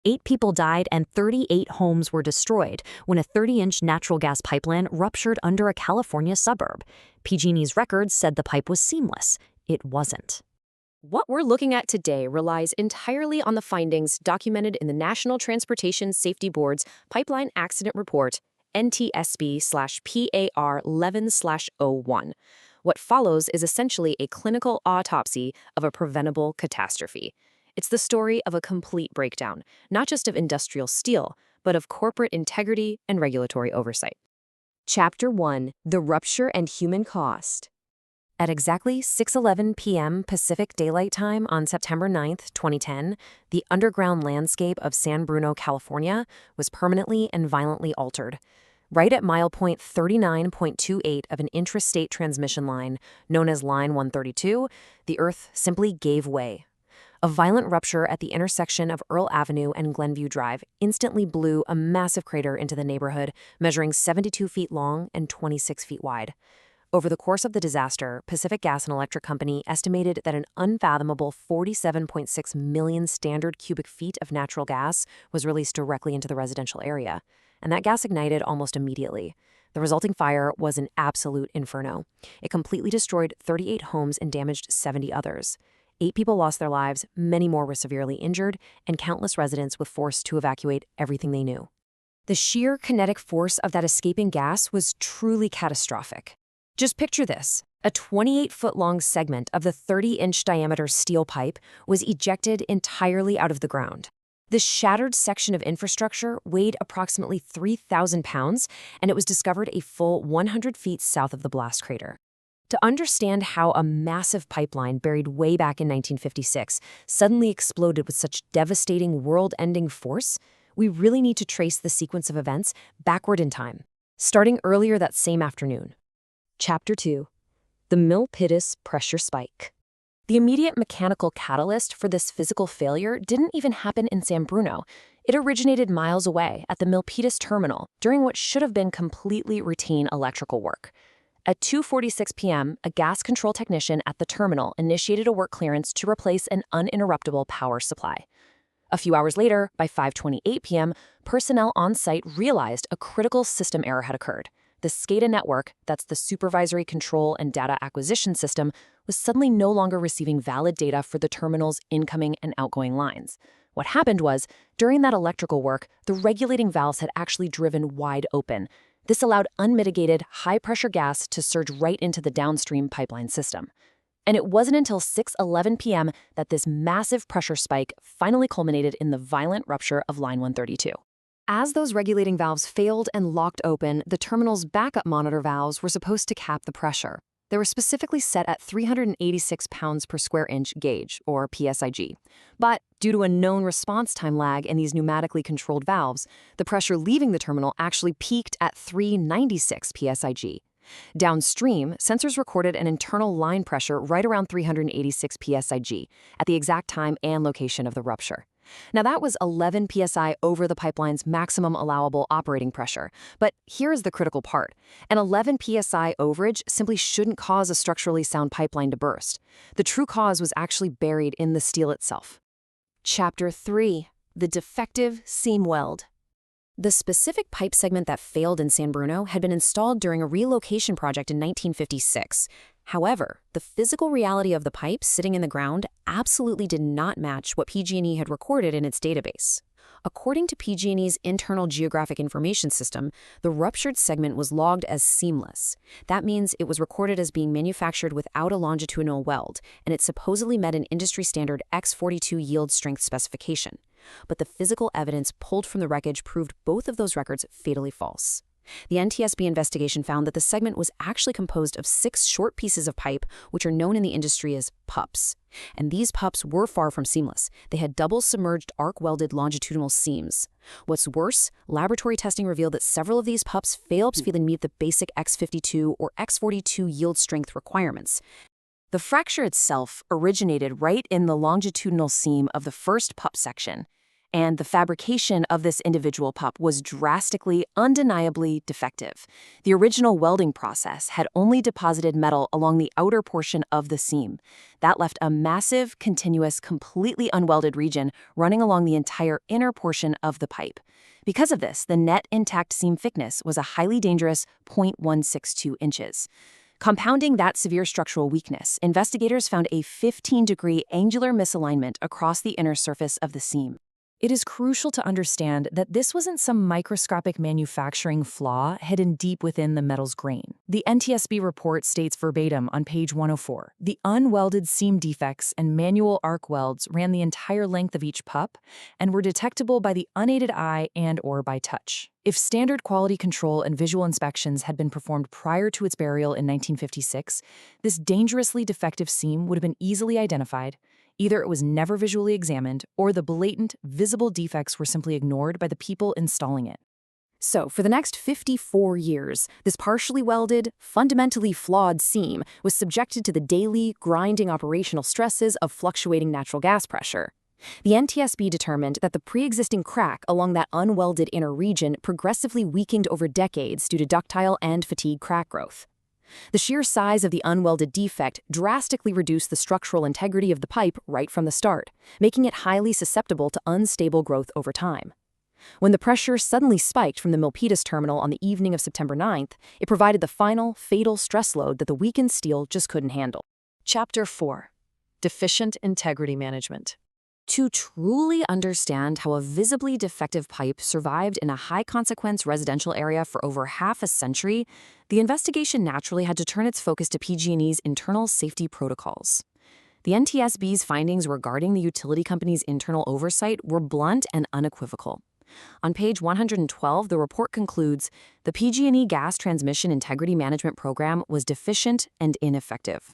8 people died and 38 homes were destroyed when a 30-inch natural gas pipeline ruptured under a California suburb. PG&E's records said the pipe was seamless. It wasn't. What we're looking at today relies entirely on the findings documented in the National Transportation Safety Board's Pipeline Accident Report, NTSB/PAR 11/01. What follows is essentially a clinical autopsy of a preventable catastrophe. It's the story of a complete breakdown, not just of industrial steel, but of corporate integrity and regulatory oversight. Chapter 1: The Rupture and Human Cost. At exactly 6:11 p.m. Pacific Daylight Time on September 9, 2010, the underground landscape of San Bruno, California, was permanently and violently altered. Right at milepoint 39.28 of an intrastate transmission line, known as Line 132, the Earth simply gave way. A violent rupture at the intersection of Earl Avenue and Glenview Drive instantly blew a massive crater into the neighborhood, measuring 72 feet long and 26 feet wide. Over the course of the disaster, Pacific Gas and Electric Company estimated that an unfathomable 47.6 million standard cubic feet of natural gas was released directly into the residential area, and that gas ignited almost immediately. The resulting fire was an absolute inferno. It completely destroyed 38 homes and damaged 70 others. 8 people lost their lives, many more were severely injured, and countless residents were forced to evacuate everything they knew. The sheer kinetic force of that escaping gas was truly catastrophic. Just picture this. A 28-foot-long segment of the 30-inch diameter steel pipe was ejected entirely out of the ground. This shattered section of infrastructure weighed approximately 3,000 pounds, and it was discovered a full 100 feet south of the blast crater. To understand how a massive pipeline buried way back in 1956 suddenly exploded with such devastating world-ending force, we really need to trace the sequence of events backward in time, starting earlier that same afternoon. Chapter 2: The Milpitas Pressure Spike. The immediate mechanical catalyst for this physical failure didn't even happen in San Bruno. It originated miles away at the Milpitas Terminal during what should have been completely routine electrical work. At 2:46 p.m., a gas control technician at the terminal initiated a work clearance to replace an uninterruptible power supply. A few hours later, by 5:28 p.m., personnel on site realized a critical system error had occurred. The SCADA network, that's the Supervisory Control and Data Acquisition System, was suddenly no longer receiving valid data for the terminal's incoming and outgoing lines. What happened was, during that electrical work, the regulating valves had actually driven wide open. This allowed unmitigated, high-pressure gas to surge right into the downstream pipeline system. And it wasn't until 6:11 p.m. that this massive pressure spike finally culminated in the violent rupture of Line 132. As those regulating valves failed and locked open, the terminal's backup monitor valves were supposed to cap the pressure. They were specifically set at 386 pounds per square inch gauge, or PSIG. But due to a known response time lag in these pneumatically controlled valves, the pressure leaving the terminal actually peaked at 396 PSIG. Downstream, sensors recorded an internal line pressure right around 386 PSIG at the exact time and location of the rupture. Now, that was 11 psi over the pipeline's maximum allowable operating pressure. But here is the critical part. An 11 psi overage simply shouldn't cause a structurally sound pipeline to burst. The true cause was actually buried in the steel itself. Chapter 3: The Defective Seam Weld. The specific pipe segment that failed in San Bruno had been installed during a relocation project in 1956. However, the physical reality of the pipe sitting in the ground absolutely did not match what PG&E had recorded in its database. According to PG&E's internal geographic information system, the ruptured segment was logged as seamless. That means it was recorded as being manufactured without a longitudinal weld, and it supposedly met an industry-standard X42 yield strength specification. But the physical evidence pulled from the wreckage proved both of those records fatally false. The NTSB investigation found that the segment was actually composed of 6 short pieces of pipe, which are known in the industry as pups. And these pups were far from seamless. They had double submerged arc-welded longitudinal seams. What's worse, laboratory testing revealed that several of these pups failed to meet the basic X52 or X42 yield strength requirements. The fracture itself originated right in the longitudinal seam of the first pup section, and the fabrication of this individual pup was drastically, undeniably defective. The original welding process had only deposited metal along the outer portion of the seam. That left a massive, continuous, completely unwelded region running along the entire inner portion of the pipe. Because of this, the net intact seam thickness was a highly dangerous 0.162 inches. Compounding that severe structural weakness, investigators found a 15-degree angular misalignment across the inner surface of the seam. It is crucial to understand that this wasn't some microscopic manufacturing flaw hidden deep within the metal's grain. The NTSB report states verbatim on page 104, the unwelded seam defects and manual arc welds ran the entire length of each pup and were detectable by the unaided eye and/or by touch. If standard quality control and visual inspections had been performed prior to its burial in 1956, this dangerously defective seam would have been easily identified. Either it was never visually examined, or the blatant, visible defects were simply ignored by the people installing it. So, for the next 54 years, this partially welded, fundamentally flawed seam was subjected to the daily, grinding operational stresses of fluctuating natural gas pressure. The NTSB determined that the pre-existing crack along that unwelded inner region progressively weakened over decades due to ductile and fatigue crack growth. The sheer size of the unwelded defect drastically reduced the structural integrity of the pipe right from the start, making it highly susceptible to unstable growth over time. When the pressure suddenly spiked from the Milpitas Terminal on the evening of September 9th, it provided the final, fatal stress load that the weakened steel just couldn't handle. Chapter 4. Deficient Integrity Management. To truly understand how a visibly defective pipe survived in a high-consequence residential area for over half a century, the investigation naturally had to turn its focus to PG&E's internal safety protocols. The NTSB's findings regarding the utility company's internal oversight were blunt and unequivocal. On page 112, the report concludes, the PG&E Gas Transmission Integrity Management Program was deficient and ineffective.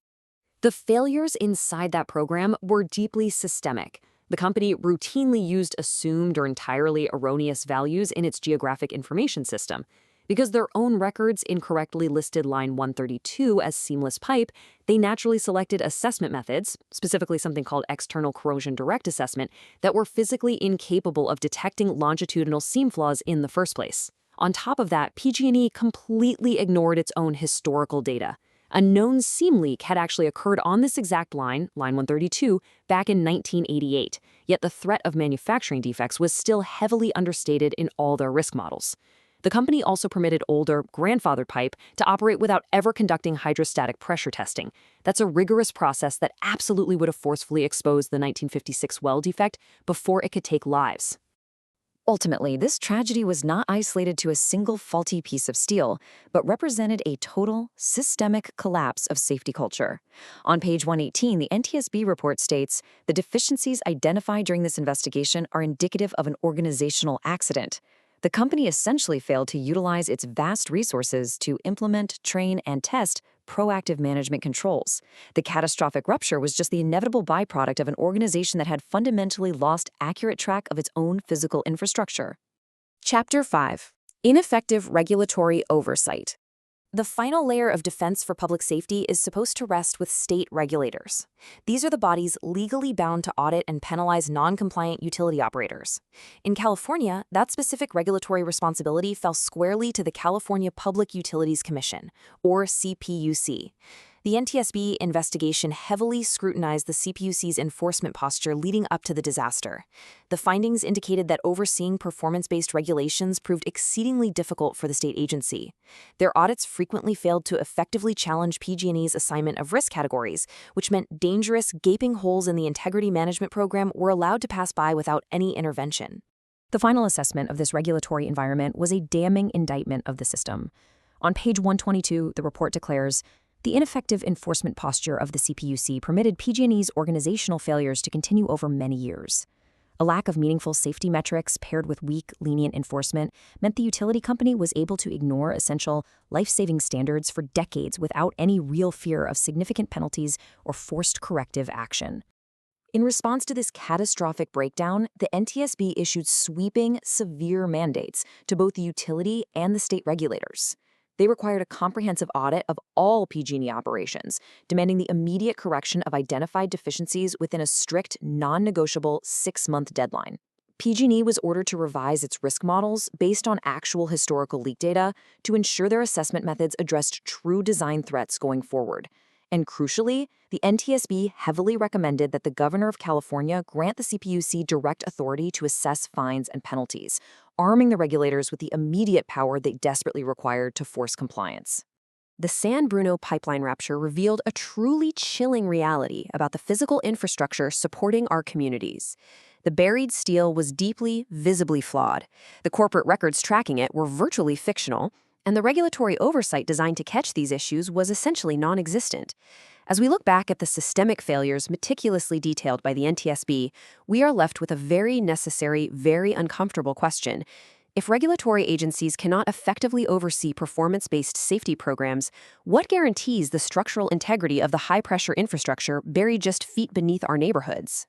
The failures inside that program were deeply systemic. The company routinely used assumed or entirely erroneous values in its geographic information system. Because their own records incorrectly listed line 132 as seamless pipe, they naturally selected assessment methods, specifically something called external corrosion direct assessment, that were physically incapable of detecting longitudinal seam flaws in the first place. On top of that, PG&E completely ignored its own historical data. A known seam leak had actually occurred on this exact line, line 132, back in 1988, yet the threat of manufacturing defects was still heavily understated in all their risk models. The company also permitted older, grandfathered pipe to operate without ever conducting hydrostatic pressure testing. That's a rigorous process that absolutely would have forcefully exposed the 1956 weld defect before it could take lives. Ultimately, this tragedy was not isolated to a single faulty piece of steel, but represented a total, systemic collapse of safety culture. On page 118, the NTSB report states, the deficiencies identified during this investigation are indicative of an organizational accident. The company essentially failed to utilize its vast resources to implement, train, and test proactive management controls. The catastrophic rupture was just the inevitable byproduct of an organization that had fundamentally lost accurate track of its own physical infrastructure. Chapter 5. Ineffective Regulatory Oversight. The final layer of defense for public safety is supposed to rest with state regulators. These are the bodies legally bound to audit and penalize non-compliant utility operators. In California, that specific regulatory responsibility fell squarely to the California Public Utilities Commission, or CPUC. The NTSB investigation heavily scrutinized the CPUC's enforcement posture leading up to the disaster. The findings indicated that overseeing performance-based regulations proved exceedingly difficult for the state agency. Their audits frequently failed to effectively challenge PG&E's assignment of risk categories, which meant dangerous, gaping holes in the integrity management program were allowed to pass by without any intervention. The final assessment of this regulatory environment was a damning indictment of the system. On page 122, the report declares, the ineffective enforcement posture of the CPUC permitted PG&E's organizational failures to continue over many years. A lack of meaningful safety metrics paired with weak, lenient enforcement meant the utility company was able to ignore essential, life-saving standards for decades without any real fear of significant penalties or forced corrective action. In response to this catastrophic breakdown, the NTSB issued sweeping, severe mandates to both the utility and the state regulators. They required a comprehensive audit of all PG&E operations, demanding the immediate correction of identified deficiencies within a strict, non-negotiable 6-month deadline. PG&E was ordered to revise its risk models based on actual historical leak data to ensure their assessment methods addressed true design threats going forward. And crucially, the NTSB heavily recommended that the Governor of California grant the CPUC direct authority to assess fines and penalties, arming the regulators with the immediate power they desperately required to force compliance. The San Bruno pipeline rupture revealed a truly chilling reality about the physical infrastructure supporting our communities. The buried steel was deeply, visibly flawed. The corporate records tracking it were virtually fictional, and the regulatory oversight designed to catch these issues was essentially non-existent. As we look back at the systemic failures meticulously detailed by the NTSB, we are left with a very necessary, very uncomfortable question. If regulatory agencies cannot effectively oversee performance-based safety programs, what guarantees the structural integrity of the high-pressure infrastructure buried just feet beneath our neighborhoods?